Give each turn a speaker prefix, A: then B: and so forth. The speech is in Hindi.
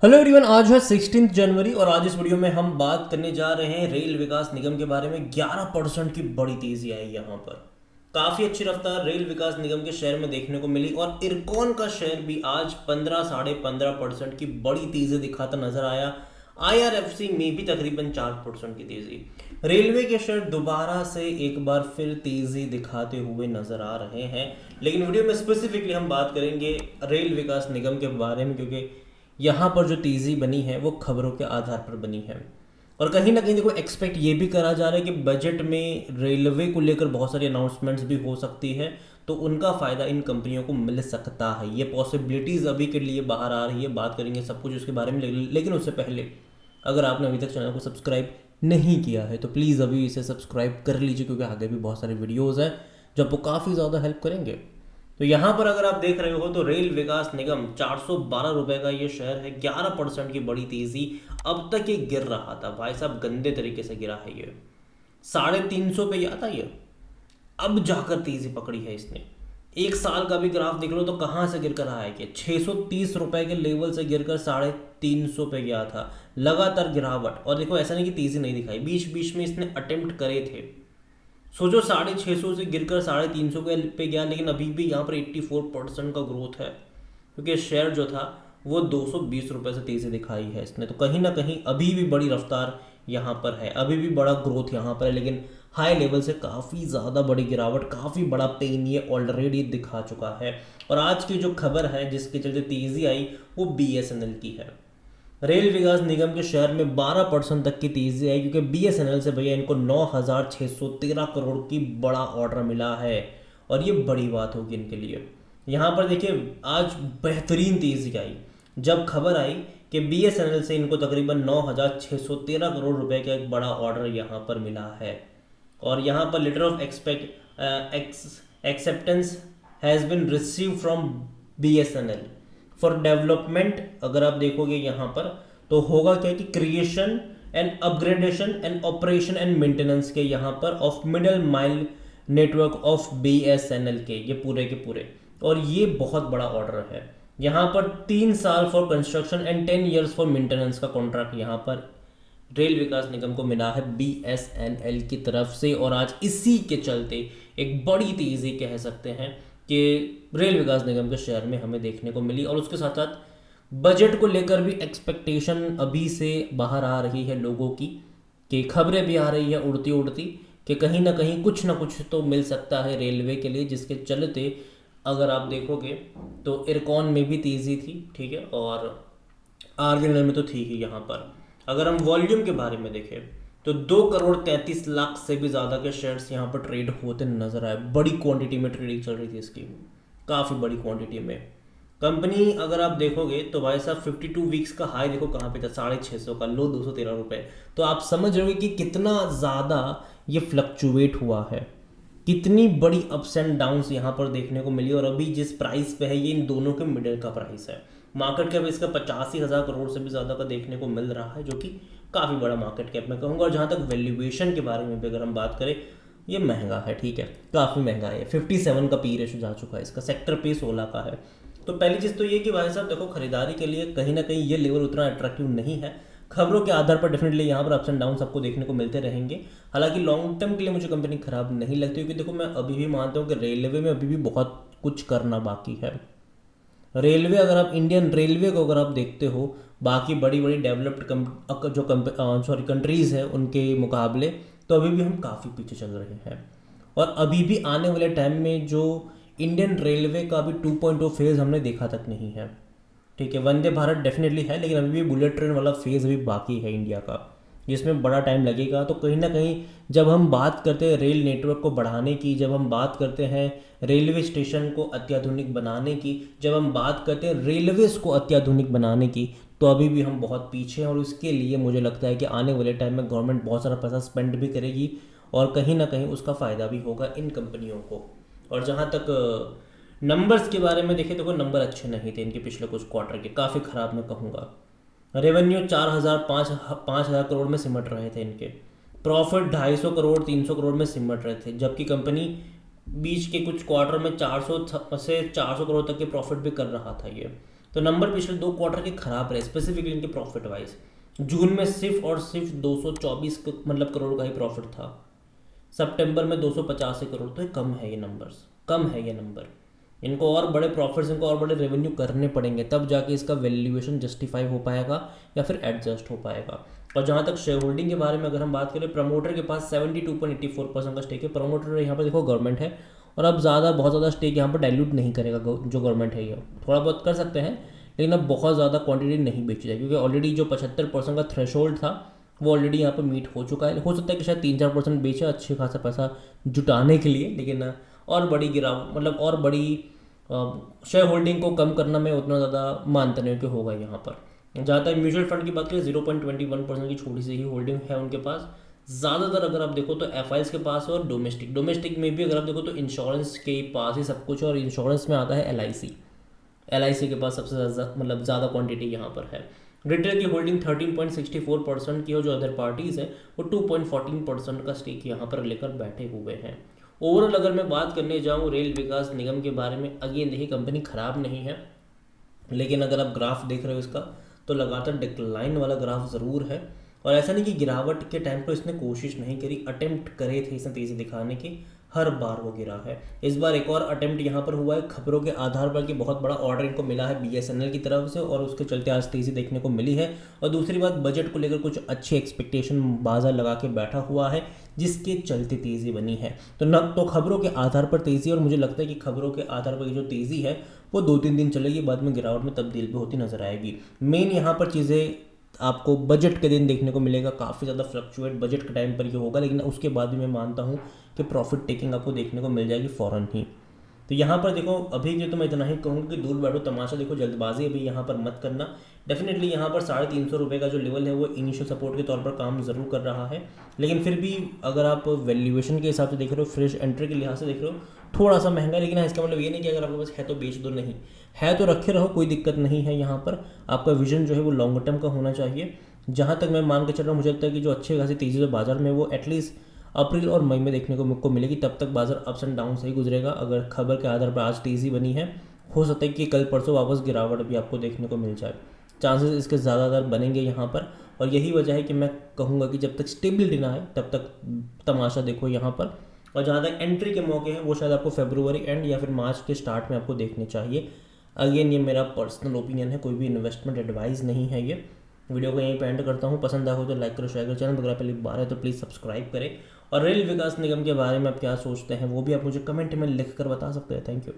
A: हेलो एवरीवन, आज है 16 जनवरी और आज इस वीडियो में हम बात करने जा रहे हैं रेल विकास निगम के बारे में। 11% की बड़ी तेजी आई यहाँ पर। काफ़ी अच्छी रफ्तार रेल विकास निगम के शेयर में देखने को मिली और इरकॉन का शेयर भी आज 15 साढ़े 15% की बड़ी तेजी दिखाता नजर आया। आईआरएफसी में भी तकरीबन 4% की तेजी। रेलवे के शेयर दोबारा से एक बार फिर तेजी दिखाते हुए नजर आ रहे हैं, लेकिन वीडियो में स्पेसिफिकली हम बात करेंगे रेल विकास निगम के बारे में, क्योंकि यहाँ पर जो तेज़ी बनी है वो खबरों के आधार पर बनी है। और कहीं ना कहीं देखो, एक्सपेक्ट ये भी करा जा रहा है कि बजट में रेलवे को लेकर बहुत सारी अनाउंसमेंट्स भी हो सकती है, तो उनका फ़ायदा इन कंपनियों को मिल सकता है। ये पॉसिबिलिटीज़ अभी के लिए बाहर आ रही है, बात करेंगे सब कुछ उसके बारे में। लेकिन उससे पहले अगर आपने अभी तक चैनल को सब्सक्राइब नहीं किया है तो प्लीज़ अभी इसे सब्सक्राइब कर लीजिए, क्योंकि आगे भी बहुत सारे वीडियोज़ हैं जो आपको काफ़ी ज़्यादा हेल्प करेंगे। तो यहाँ पर अगर आप देख रहे हो तो रेल विकास निगम 412 रुपए का ये शेयर है। 11% की बड़ी तेजी। अब तक ये गिर रहा था भाई साहब, गंदे तरीके से गिरा है ये। 350 पे गया था ये, अब जाकर तेजी पकड़ी है इसने। एक साल का भी ग्राफ देख लो तो कहाँ से गिर कर आया कि 630 रुपए के लेवल से गिरकर 350 पे गया था। लगातार गिरावट। और देखो, ऐसा नहीं कि तेजी नहीं दिखाई, बीच बीच में इसने अटेम्प्ट करे थे। सोचो, 650 से गिरकर 350 पे गया, लेकिन अभी भी यहाँ पर 84% का ग्रोथ है, क्योंकि शेयर जो था वो 220 रुपये से तेजी दिखाई है इसने। तो कहीं ना कहीं अभी भी बड़ी रफ्तार यहाँ पर है, अभी भी बड़ा ग्रोथ यहाँ पर है, लेकिन हाई लेवल से काफ़ी ज़्यादा बड़ी गिरावट, काफ़ी बड़ा पेन ये ऑलरेडी दिखा चुका है। और आज की जो खबर है जिसके चलते तेज़ी आई वो बीएसएनएल की है। रेल विकास निगम के शेयर में 12% तक की तेजी आई, क्योंकि बीएसएनएल से भैया इनको 9,613 करोड़ की बड़ा ऑर्डर मिला है, और ये बड़ी बात होगी इनके लिए। यहाँ पर देखिए, आज बेहतरीन तेजी आई जब खबर आई कि बीएसएनएल से इनको तकरीबन 9,613 करोड़ रुपए का एक बड़ा ऑर्डर यहाँ पर मिला है। और यहाँ पर letter of acceptance has been receive from BSNL for development. अगर आप देखोगे यहाँ पर तो होगा क्या कि creation and upgradation and operation and maintenance के यहाँ पर of middle mile network of BSNL के ये पूरे के पूरे। और ये बहुत बड़ा ऑर्डर है। यहाँ पर 3 साल for construction and 10 years for maintenance का कॉन्ट्रैक्ट यहाँ पर रेल विकास निगम को मिला है बीएसएनएल की तरफ से। और आज इसी के चलते एक बड़ी तेजी कह सकते हैं कि रेल विकास निगम के शेयर में हमें देखने को मिली। और उसके साथ साथ बजट को लेकर भी एक्सपेक्टेशन अभी से बाहर आ रही है लोगों की, कि खबरें भी आ रही है उड़ती उड़ती कि कहीं ना कहीं कुछ ना कुछ तो मिल सकता है रेलवे के लिए, जिसके चलते अगर आप देखोगे तो इरकॉन में भी तेज़ी थी, ठीक है, और आरजीएनएल में तो थी ही। यहाँ पर अगर हम वॉल्यूम के बारे में देखें तो 2,33,00,000 से भी ज़्यादा के शेयर्स यहाँ पर ट्रेड होते नजर आए। बड़ी क्वांटिटी में ट्रेडिंग चल रही थी इसकी, काफ़ी बड़ी क्वांटिटी में। कंपनी अगर आप देखोगे तो भाई साहब 52 वीक्स का हाई देखो कहाँ पे था, 650 का, लो 213 रुपये। तो आप समझ रहे हो कि कितना ज़्यादा ये फ्लक्चुएट हुआ है, कितनी बड़ी अप्स एंड डाउन्स यहाँ पर देखने को मिली। और अभी जिस प्राइस पे है ये इन दोनों के मिडिल का प्राइस है। मार्केट कैप इसका 85,000 करोड़ से भी ज़्यादा का देखने को मिल रहा है, जो कि काफ़ी बड़ा मार्केट कैप मैं कहूँगा। और जहाँ तक वैल्यूएशन के बारे में भी अगर हम बात करें, ये महंगा है, ठीक है, काफ़ी महंगा है। 57 का पी रेशो जा चुका है इसका, सेक्टर पे 16 का है। तो पहली चीज़ तो ये कि भाई साहब देखो, खरीदारी के लिए कहीं ना कहीं ये लेवल उतना अट्रैक्टिव नहीं है। खबरों के आधार पर डेफिनेटली यहाँ पर अप्स एंड डाउन आपको देखने को मिलते रहेंगे। हालांकि लॉन्ग टर्म के लिए मुझे कंपनी खराब नहीं लगती, क्योंकि देखो मैं अभी भी मानता हूँ कि रेलवे में अभी भी बहुत कुछ करना बाकी है। रेलवे, अगर आप इंडियन रेलवे को अगर आप देखते हो बाकी बड़ी बड़ी डेवलप्ड कंट्रीज़ हैं उनके मुकाबले, तो अभी भी हम काफ़ी पीछे चल रहे हैं। और अभी भी आने वाले टाइम में जो इंडियन रेलवे का भी 2.0 फेज़ हमने देखा तक नहीं है, ठीक है। वंदे भारत डेफिनेटली है, लेकिन अभी भी बुलेट ट्रेन वाला फेज़ अभी बाकी है इंडिया का, जिसमें बड़ा टाइम लगेगा। तो कहीं ना कहीं जब हम बात करते हैं रेल नेटवर्क को बढ़ाने की, जब हम बात करते हैं रेलवे स्टेशन को अत्याधुनिक बनाने की, जब हम बात करते हैं रेलवेज़ को अत्याधुनिक बनाने की, तो अभी भी हम बहुत पीछे हैं। और उसके लिए मुझे लगता है कि आने वाले टाइम में गवर्नमेंट बहुत सारा पैसा स्पेंड भी करेगी, और कहीं ना कहीं उसका फ़ायदा भी होगा इन कंपनियों को। और जहाँ तक नंबर्स के बारे में देखें तो कोई नंबर अच्छे नहीं थे इनके पिछले कुछ क्वार्टर के, काफ़ी ख़राब मैं कहूँगा। रेवेन्यू 5,000 करोड़ में सिमट रहे थे इनके, प्रॉफिट 250 करोड़ 300 करोड़ में सिमट रहे थे, जबकि कंपनी बीच के कुछ क्वार्टर में 400 से 400 करोड़ तक के प्रॉफिट भी कर रहा था ये। तो नंबर पिछले 2 क्वार्टर के खराब रहे, स्पेसिफिकली इनके प्रॉफिट वाइज। जून में सिर्फ और सिर्फ 224 मतलब करोड़ का ही प्रॉफिट था, सितंबर में 285 करोड़। तो ये कम है, ये नंबर्स कम है ये नंबर। इनको और बड़े प्रॉफिट्स, इनको और बड़े रेवेन्यू करने पड़ेंगे, तब जाके इसका वैल्यूएशन जस्टिफाई हो पाएगा या फिर एडजस्ट हो पाएगा। और जहाँ तक शेयर होल्डिंग के बारे में अगर हम बात करें, प्रमोटर के पास 72.84% का स्टेक है। प्रमोटर यहाँ पर देखो गवर्नमेंट है, और अब बहुत ज़्यादा स्टेक यहाँ पर डाइल्यूट नहीं करेगा जो गवर्नमेंट है, ये थोड़ा बहुत कर सकते हैं, लेकिन अब बहुत ज़्यादा क्वांटिटी नहीं बेची जाएगी, क्योंकि ऑलरेडी जो 75% का थ्रेशोल्ड था वो ऑलरेडी यहाँ पर मीट हो चुका है। हो सकता है कि शायद 3-4% बेचा अच्छे खासा पैसा जुटाने के लिए, लेकिन और बड़ी गिरावट मतलब और बड़ी शेयर होल्डिंग को कम करना मैं उतना ज़्यादा मानता नहीं कि होगा यहाँ पर। जहाँ तक म्यूचुअल फंड की बात करें, 0.21% की छोटी सी ही होल्डिंग है उनके पास। ज़्यादातर अगर आप देखो तो एफ के पास है, और डोमेस्टिक में भी अगर आप देखो तो इंश्योरेंस के पास ही सब कुछ है, और इंश्योरेंस में आता है एल के पास सबसे ज़्यादा मतलब ज़्यादा क्वांटिटी यहाँ पर है। रिटेल की होल्डिंग 13.64% की हो, जो अदर पार्टीज़ है वो 2.14% का स्टेक यहाँ पर लेकर बैठे हुए हैं। ओवरऑल अगर मैं बात करने जाऊँ रेल विकास निगम के बारे में, अगेन देखिए कंपनी ख़राब नहीं है, लेकिन अगर आप ग्राफ देख रहे हो इसका, तो लगातार डिक्लाइन वाला ग्राफ ज़रूर है। और ऐसा नहीं कि गिरावट के टाइम पर इसने कोशिश नहीं करी, अटेम्प्ट करे थे इसने तेज़ी दिखाने की, हर बार वो गिरा है। इस बार एक और अटेम्प्ट यहाँ पर हुआ है खबरों के आधार पर कि बहुत बड़ा ऑर्डर इनको मिला है BSNL की तरफ से, और उसके चलते आज तेज़ी देखने को मिली है। और दूसरी बात, बजट को लेकर कुछ अच्छी एक्सपेक्टेशन बाजार लगा के बैठा हुआ है, जिसके चलते तेज़ी बनी है। तो न तो खबरों के आधार पर तेज़ी, और मुझे लगता है कि खबरों के आधार पर जो तेज़ी है वो 2-3 दिन चलेगी, बाद में गिरावट में तब्दील भी होती नजर आएगी। मेन यहाँ पर चीज़ें आपको बजट के दिन देखने को मिलेगा, काफ़ी ज़्यादा फ्लक्चुएट बजट के टाइम पर ये होगा, लेकिन उसके बाद भी मैं मानता हूँ कि प्रॉफिट टेकिंग आपको देखने को मिल जाएगी फ़ौरन ही। तो यहाँ पर देखो अभी जो तो मैं इतना ही कहूँगा कि दूर बैठो तमाशा देखो, जल्दबाजी अभी यहाँ पर मत करना। डेफिनेटली यहाँ पर 350 रुपये का जो लेवल है वो इनिशियल सपोर्ट के तौर पर काम ज़रूर कर रहा है, लेकिन फिर भी अगर आप वैल्यूएशन के हिसाब से देख रहे हो, फ्रेश एंट्री के लिहाज से देख रहे हो, थोड़ा सा महंगा है। लेकिन इसका मतलब ये नहीं कि अगर आपके पास है तो बेच दो, नहीं है तो रखे रहो, कोई दिक्कत नहीं है। यहाँ पर आपका विजन जो है वो लॉन्ग टर्म का होना चाहिए। जहाँ तक मैं मान के चल रहा हूँ, मुझे लगता है कि जो अच्छे खासी तेज़ी से बाजार में वो एटलीस्ट अप्रैल और मई में देखने को मुझको मिलेगी, तब तक बाजार अप्स एंड डाउन से ही गुजरेगा। अगर खबर के आधार पर आज तेज़ी बनी है, हो सकता है कि कल परसों वापस गिरावट भी आपको देखने को मिल जाए, चांसेस इसके ज़्यादातर बनेंगे यहाँ पर। और यही वजह है कि मैं कहूँगा कि जब तक स्टेबिलिटी ना आए तब तक तमाशा देखो यहाँ पर। और जहाँ तक एंट्री के मौके हैं वो शायद आपको फरवरी एंड या फिर मार्च के स्टार्ट में आपको देखने चाहिए। अगेन ये मेरा पर्सनल ओपिनियन है, कोई भी इन्वेस्टमेंट एडवाइस नहीं है ये। वीडियो को यहीं पे एंड करता हूँ। पसंद आया हो तो लाइक करो, शेयर करो, चैनल वगैरह पहली बार है तो प्लीज़ सब्सक्राइब करें। और रेल विकास निगम के बारे में आप क्या सोचते हैं वो भी आप मुझे कमेंट में लिख कर बता सकते हैं। Thank you.